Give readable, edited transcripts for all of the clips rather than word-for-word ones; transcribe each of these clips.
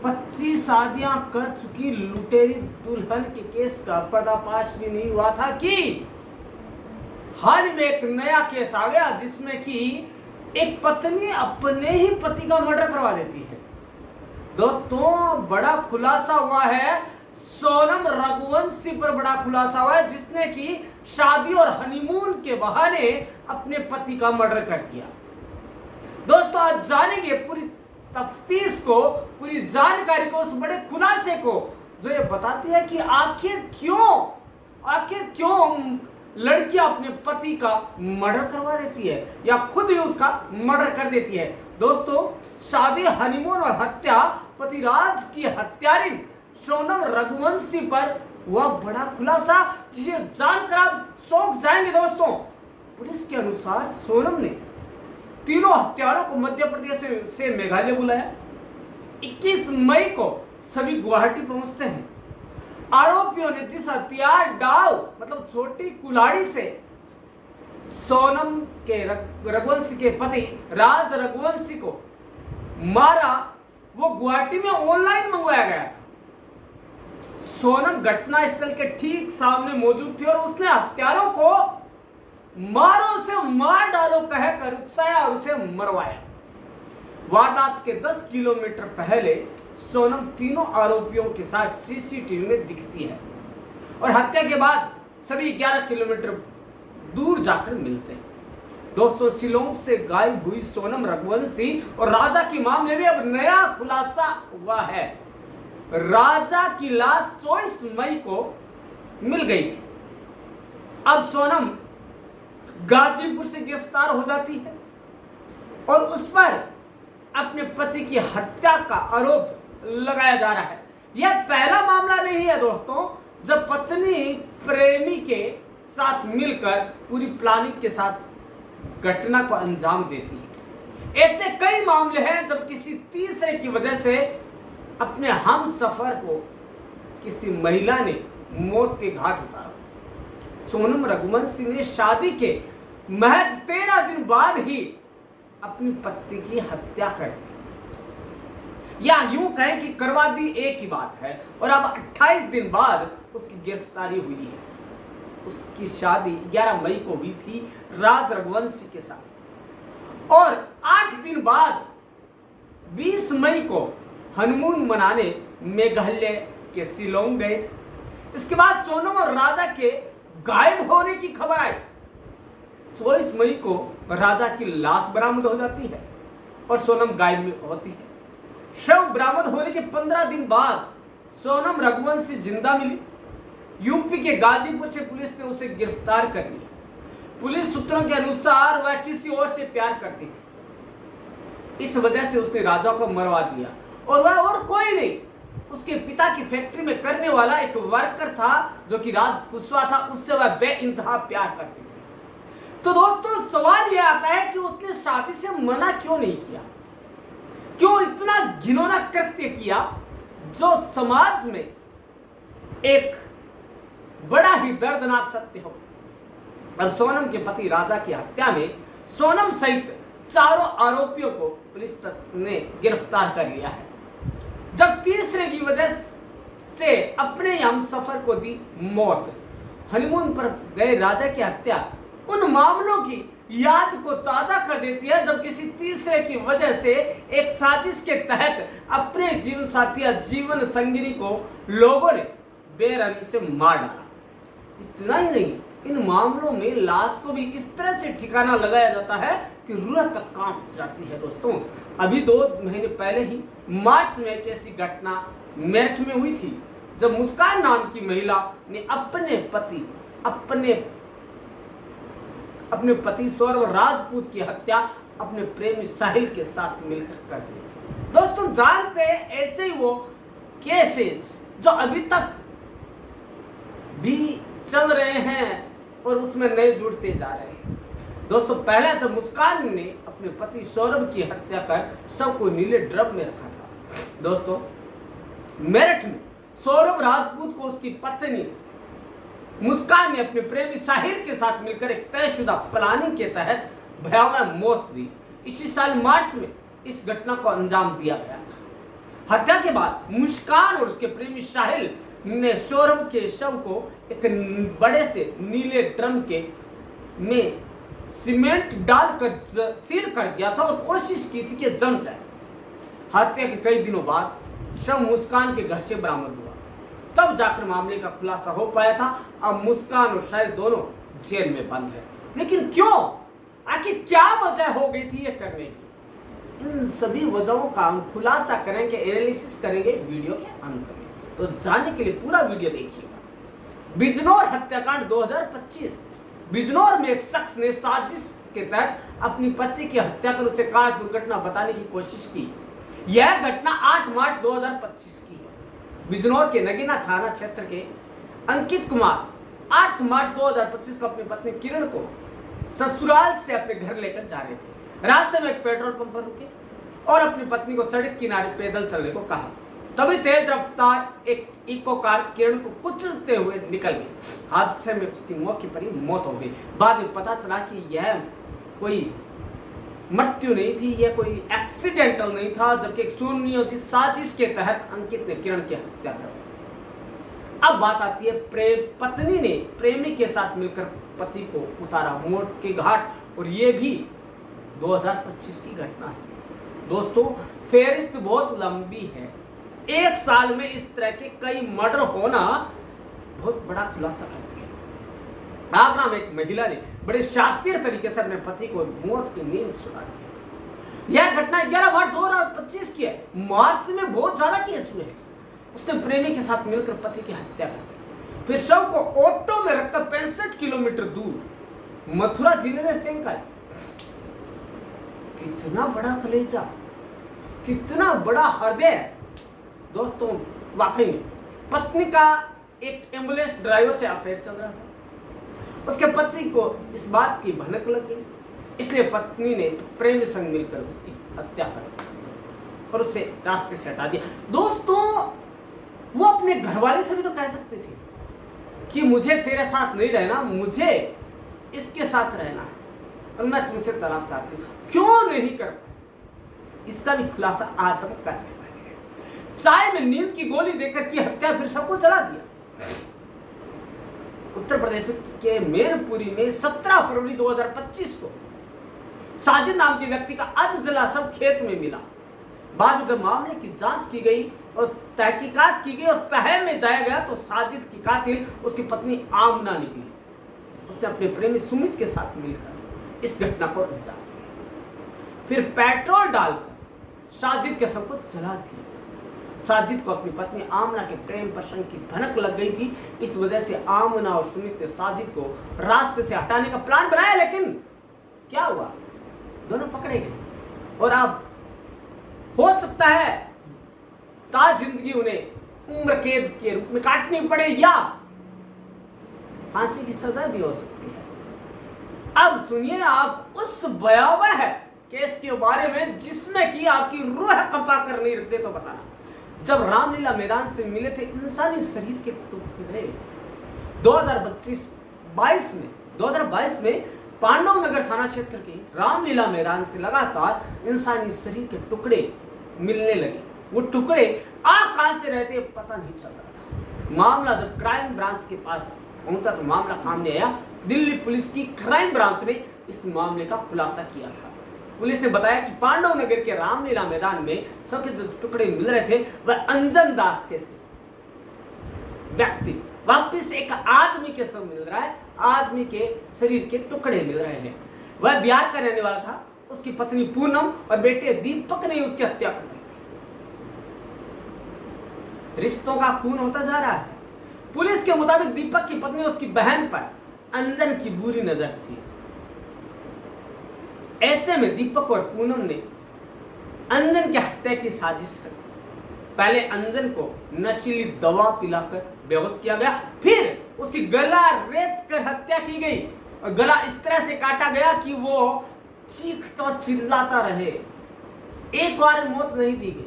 25 शादियां कर चुकी लुटेरी दुल्हन के केस का पर्दाफाश भी नहीं हुआ था कि हाल में एक नया केस आ गया जिसमें कि एक पत्नी अपने ही पति का मर्डर करवा देती है। दोस्तों बड़ा खुलासा हुआ है, सोनम रघुवंशी पर बड़ा खुलासा हुआ है, जिसने कि शादी और हनीमून के बहाने अपने पति का मर्डर कर दिया। दोस्तों आज जानेंगे पूरी तफ्तीश को, पूरी जानकारी को, उस बड़े खुलासे को जो ये बताती है कि आखिर क्यों लड़कियां अपने पति का मर्डर करवा देती है या खुद ही उसका मर्डर कर देती है। दोस्तों शादी, हनीमून और हत्या, पतिराज की हत्यारिन सोनम रघुवंशी पर हुआ बड़ा खुलासा, जिसे जानकर आप चौंक जाएंगे। दोस्तों पुलिस के अनुसार सोनम ने तीनों हत्यारों को मध्य प्रदेश से मेघालय बुलाया। 21 मई को सभी गुवाहाटी पहुंचते हैं। आरोपियों ने जिस हथियार डाल मतलब छोटी कुल्हाड़ी से सोनम के रघुवंशी के पति राज रघुवंशी को मारा, वो गुवाहाटी में ऑनलाइन मंगवाया गया था। सोनम घटनास्थल के ठीक सामने मौजूद थी और उसने हत्यारों को मारो से मार डालो कहकर उकसाया और उसे मरवाया। वारदात के 10 किलोमीटर पहले सोनम तीनों आरोपियों के साथ सीसीटीवी में दिखती है और हत्या के बाद सभी 11 किलोमीटर दूर जाकर मिलते हैं। दोस्तों शिलोंग से गायब हुई सोनम रघुवंशी और राजा के मामले में अब नया खुलासा हुआ है। राजा की लाश 24 मई को मिल गई थी। अब सोनम गाजीपुर से गिरफ्तार हो जाती है और उस पर अपने पति की हत्या का आरोप लगाया जा रहा है। यह पहला मामला नहीं है दोस्तों जब पत्नी प्रेमी के साथ मिलकर पूरी प्लानिंग के साथ घटना को अंजाम देती है। ऐसे कई मामले हैं जब किसी तीसरे की वजह से अपने हम सफर को किसी महिला ने मौत के घाट उतारा। सोनम रघुवंशी ने शादी के महज 13 दिन बाद ही अपनी पति की हत्या कर दी, या यूं कहें कि करवा दी एक ही बात है, और अब 28 दिन बाद उसकी गिरफ्तारी हुई है। उसकी शादी 11 मई को हुई थी राज रघुवंशी के साथ और 8 दिन बाद 20 मई को हनीमून मनाने मेघालय के शिलोंग गए थे। इसके बाद सोनम और राजा के गायब होने की खबर आई। 24 मई को राजा की लाश बरामद हो जाती है और सोनम गायब होती है। शव बरामद होने के 15 दिन बाद सोनम रघुवंशी जिंदा मिली। यूपी के गाजीपुर से पुलिस ने उसे गिरफ्तार कर लिया। पुलिस सूत्रों के अनुसार वह किसी और से प्यार करती थी, इस वजह से उसने राजा को मरवा दिया और वह और कोई नहीं, उसके पिता की फैक्ट्री में करने वाला एक वर्कर था जो कि राज कुशवाहा था, उससे वह बेइंतहा प्यार करती थी। तो दोस्तों सवाल यह आता है कि उसने शादी से मना क्यों नहीं किया, क्यों इतना घिनौना कृत्य किया जो समाज में एक बड़ा ही दर्दनाक सत्य हो। अब सोनम के पति राजा की हत्या में सोनम सहित चारों आरोपियों को पुलिस ने गिरफ्तार कर लिया है। जब तीसरे की वजह से अपने हम सफर को दी मौत, हनीमून पर गए राजा की हत्या उन मामलों की याद को ताजा कर देती है जब किसी तीसरे की वजह से एक साजिश के तहत अपने जीवन साथी या जीवन संगिनी को लोगों ने बेरहमी से मार डाला। इतना ही नहीं, इन मामलों में लाश को भी इस तरह से ठिकाना लगाया जाता है कि रूह तक कांप जाती है। दोस्तों अभी 2 महीने पहले ही मार्च में एक ऐसी घटना मेरठ में हुई थी जब मुस्कान नाम की महिला ने अपने पति सौरभ राजपूत की हत्या अपने प्रेमी साहिल के साथ मिलकर कर दी। दोस्तों जानते हैं ऐसे ही वो केसेस जो अभी तक भी चल रहे हैं और उसमें नए जुड़ते जा रहे हैं। दोस्तों पहले जब मुस्कान ने अपने पति सौरभ की हत्या कर सबको नीले ड्रम में रखा था। दोस्तों मेरठ में सौरभ राजपूत को उसकी पत्नी मुस्कान ने अपने प्रेमी साहिल के साथ मिलकर एक तयशुदा प्लानिंग के तहत भयावह मौत दी। इसी साल मार्च में इस घटना को अंजाम दिया गया था। हत्या के बाद मुस्कान और उसके प्रेमी साहिल ने सौरभ के शव को एक बड़े से नीले ड्रम के में सीमेंट डालकर सील कर दिया था और कोशिश की थी कि जम जाए। हत्या के कई दिनों बाद शव मुस्कान के घर से बरामद हुआ, तब जाकर मामले का खुलासा हो पाया था। अब मुस्कान और साहिल दोनों जेल में बंद है। लेकिन क्यों, आखिर क्या वजह हो गई थी ये करने की? इन सभी वजहों का हम खुलासा करेंगे, एनालिसिस करेंगे वीडियो के अंत में। तो जानने के लिए पूरा वीडियो देखिएगा। बिजनौर हत्याकांड 2025। बिजनौर में एक शख्स ने साजिश के तहत अपनी पत्नी की हत्या कर उसे कार दुर्घटना बताने की कोशिश की। यह घटना 8 मार्च 2025 की है। बिजनौर के नगीना थाना क्षेत्र के अंकित कुमार 8 मार्च 2025 को अपनी पत्नी किरण को ससुराल से अपने घर लेकर जा रहे थे। रास्ते में एक पेट्रोल पंप पर रुके और अपनी पत्नी को सड़क किनारे पैदल चलने को कहा। तभी तेज रफ्तार एक इको कार किरण को कुचलते हुए निकल गई। हादसे में उसकी मौके पर ही मौत हो गई। बाद में पता चला कि यह कोई मृत्यु नहीं थी, यह कोई एक्सीडेंटल नहीं था, जबकि एक सुनियोजित साजिश के तहत अंकित ने किरण की हत्या कर दी। अब बात आती है पत्नी ने प्रेमी के साथ मिलकर पति को उतारा मौत के घाट, और ये भी 2025 की घटना है। दोस्तों, फेहरिस्त बहुत लंबी है। एक साल में इस तरह के कई मर्डर होना बहुत बड़ा खुलासा करती है। आगरा में एक महिला ने बड़े शातिर तरीके से अपने पति को मौत की नींद सुला दी। यह घटना 11 मार्च 2025 की है। मार्च में बहुत ज्यादा केस हुए हैं। उसने प्रेमी के साथ मिलकर पति की हत्या कर दी, फिर शव को ऑटो में रखकर 65 किलोमीटर दूर मथुरा जिले में फेंका। कितना बड़ा कलेजा, कितना बड़ा हृदय। दोस्तों, वाकई में पत्नी का एक एम्बुलेंस ड्राइवर से अफेयर चल रहा था। उसके पति को इस बात की भनक लग गई, इसलिए पत्नी ने प्रेमी संग मिलकर उसकी हत्या कर दी और उसे रास्ते से हटा दिया। दोस्तों, वो अपने घरवाले से भी तो कह सकते थे कि मुझे तेरे साथ नहीं रहना, मुझे इसके साथ रहना है और मैं तुमसे तलाक चाहती हूँ। क्यों नहीं कर पाए, इसका भी खुलासा आज हम करने वाले हैं। चाय में नींद की गोली देकर की हत्या, फिर सबको जला दिया। उत्तर प्रदेश के मैनपुरी में 17 फरवरी 2025 को साजिद नाम के व्यक्ति का अधजला शव खेत में मिला। बाद में जब मामले की जांच की गई और तहकीकात की गई और तह में जाया गया तो साजिद की कातिल उसकी पत्नी आमना निकली। उसने अपने प्रेमी सुमित के साथ मिलकर इस घटना को अंजाम दिया, फिर पेट्रोल डालकर साजिद के शव को जला दिया। साजिद को अपनी पत्नी आमना के प्रेम प्रसंग की भनक लग गई थी। इस वजह से आमना और सुमित ने साजिद को रास्ते से हटाने का प्लान बनाया, लेकिन क्या हुआ, दोनों पकड़े गए और अब हो सकता है ताज जिंदगी उन्हें उम्र कैद के रूप में काटनी पड़े या फांसी की सजा भी हो सकती है। अब सुनिए आप उस भयावह केस के बारे में जिसमें कि आपकी रूह कंपा कर नहीं रखते तो बताना। जब रामलीला मैदान से मिले थे इंसानी शरीर के टुकड़े 2022 में पांडव नगर थाना क्षेत्र के रामलीला मैदान से लगातार इंसानी शरीर के टुकड़े मिलने लगे। वो टुकड़े कहां से रहते पता नहीं चल रहा था। मामला जब क्राइम ब्रांच के पास पहुंचा तो मामला सामने आया। दिल्ली पुलिस की क्राइम ब्रांच ने इस मामले का खुलासा किया था। पुलिस ने बताया कि पांडव नगर के रामलीला मैदान में सबके जो टुकड़े मिल रहे थे वह अंजन दास के थे। व्यक्ति वापिस एक आदमी के सब मिल रहा है, आदमी के शरीर के टुकड़े मिल रहे हैं। वह बिहार का रहने वाला था। उसकी पत्नी पूनम और बेटे दीपक ने उसकी हत्या कर दी। रिश्तों का खून होता जा रहा है। पुलिस के मुताबिक दीपक की पत्नी उसकी बहन पर अंजन की बुरी नजर थी। ऐसे में दीपक और पूनम ने अंजन की हत्या की साजिश रची। पहले अंजन को नशीली दवा पिलाकर बेहोश किया गया, फिर उसकी गला रेत कर हत्या की गई और गला इस तरह से काटा गया कि वो चीखता चिल्लाता रहे। एक बार मौत नहीं दी गई।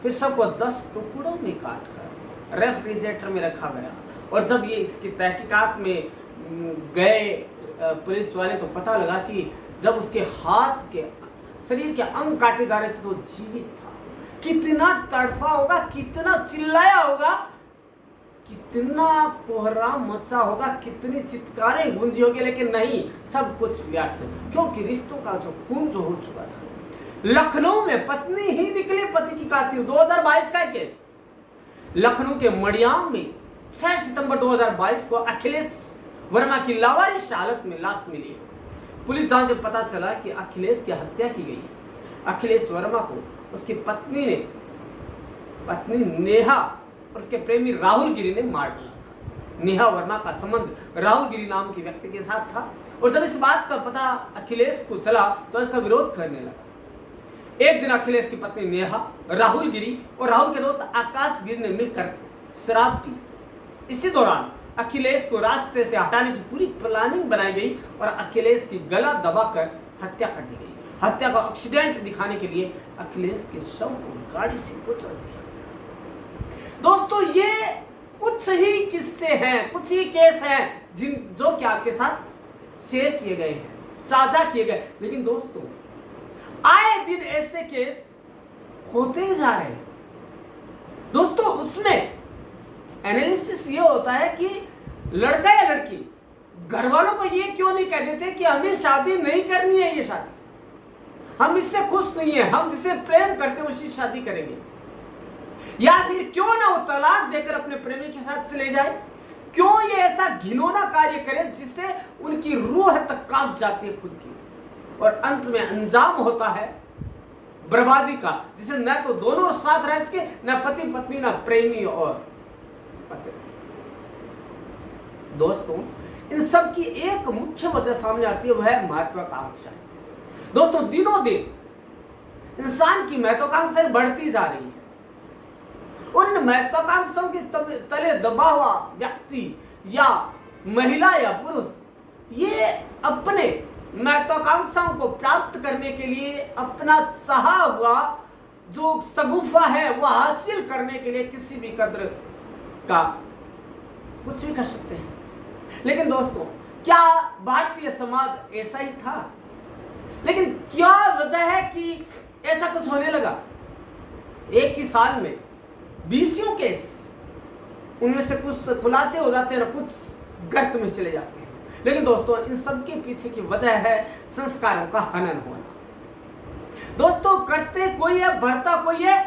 फिर सबको 10 टुकड़ों में काटकर रेफ्रिजरेटर में रखा गया और जब ये इसकी तहकीकात में गए पुलिस वाले तो पता लगा कि जब उसके हाथ के शरीर के अंग काटे जा रहे थे तो जीवित था। कितना तड़पा होगा, कितना चिल्लाया होगा, कितना कोहराम मचा होगा, कितनी चित्कारें गूंजी होगी, लेकिन नहीं, सब कुछ व्यर्थ, क्योंकि रिश्तों का जो खून जो हो चुका था। लखनऊ में पत्नी ही निकली पति की कातिल। 2022 का केस, लखनऊ के मड़ियाम में 6 सितंबर 2022 को अखिलेश वर्मा की लावारिस हालत में लाश मिली। पुलिस जांच में पता चला कि अखिलेश की हत्या की गई। अखिलेश वर्मा को उसकी पत्नी नेहा और उसके प्रेमी राहुल गिरी ने मार डाला था। नेहा वर्मा का संबंध राहुल गिरी नाम के व्यक्ति के साथ था, और जब इस बात का पता अखिलेश को चला तो इसका विरोध करने लगा। एक दिन अखिलेश की पत्नी नेहा, राहुल गिरी और राहुल के दोस्त आकाश गिरी ने मिलकर शराब पी। इसी दौरान अखिलेश को रास्ते से हटाने की पूरी प्लानिंग बनाई गई और अखिलेश की गला दबाकर हत्या कर दी गई। हत्या का एक्सीडेंट दिखाने के लिए अखिलेश के शव को गाड़ी से कुचल दिया। दोस्तों, ये कुछ ही किस्से हैं, कुछ ही केस हैं जो कि आपके साथ शेयर किए गए हैं, साझा किए गए। लेकिन दोस्तों, आए दिन ऐसे केस होते जा रहे हैं। दोस्तों, उसमें एनालिसिस ये होता है कि लड़का या लड़की घर वालों को ये क्यों नहीं कह देते कि हमें शादी नहीं करनी है, ये शादी हम इससे खुश नहीं है, हम जिसे प्रेम करते हैं उसी शादी करेंगे। या फिर क्यों ना वो तलाक देकर अपने प्रेमी के साथ चले जाए, क्यों ये ऐसा घिनौना कार्य करे जिससे उनकी रूह तक कांप जाती है खुद की, और अंत में अंजाम होता है बर्बादी का, जिसे न तो दोनों साथ रह सके, न पति पत्नी, न प्रेमी और पति। दोस्तों, इन सब की एक मुख्य वजह सामने आती है, वह है महत्वाकांक्षा। दोस्तों, दिनों दिन इंसान की महत्वाकांक्षाएं बढ़ती जा रही है, और इन महत्वाकांक्षाओं के तले दबा हुआ व्यक्ति या महिला या पुरुष ये अपने महत्वाकांक्षाओं को प्राप्त करने के लिए अपना चाहा हुआ जो शगुफा है वो हासिल करने के लिए किसी भी कदर का कुछ भी कर सकते हैं। लेकिन दोस्तों, क्या भारतीय समाज ऐसा ही था? लेकिन क्या वजह है कि ऐसा कुछ होने लगा? एक ही साल में 20 केस, उनमें से कुछ तो खुलासे हो जाते हैं, कुछ गर्त में चले जाते हैं। लेकिन दोस्तों, इन सब के पीछे की वजह है संस्कारों का हनन होना। दोस्तों, करते कोई है, बढ़ता कोई है,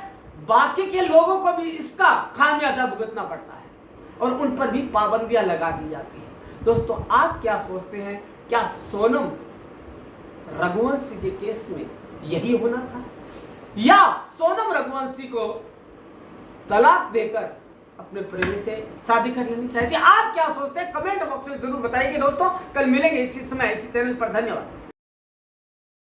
बाकी के लोगों को भी इसका खामियाजा भुगतना पड़ता है और उन पर भी पाबंदियां लगा दी जाती है। दोस्तों, आप क्या सोचते हैं? क्या सोनम रघुवंशी के केस में यही होना था, या सोनम रघुवंशी को तलाक देकर अपने प्रेमी से शादी कर लेनी चाहिए थी? आप क्या सोचते हैं? कमेंट बॉक्स में जरूर बताइए। दोस्तों, कल मिलेंगे इसी समय इसी चैनल पर। धन्यवाद।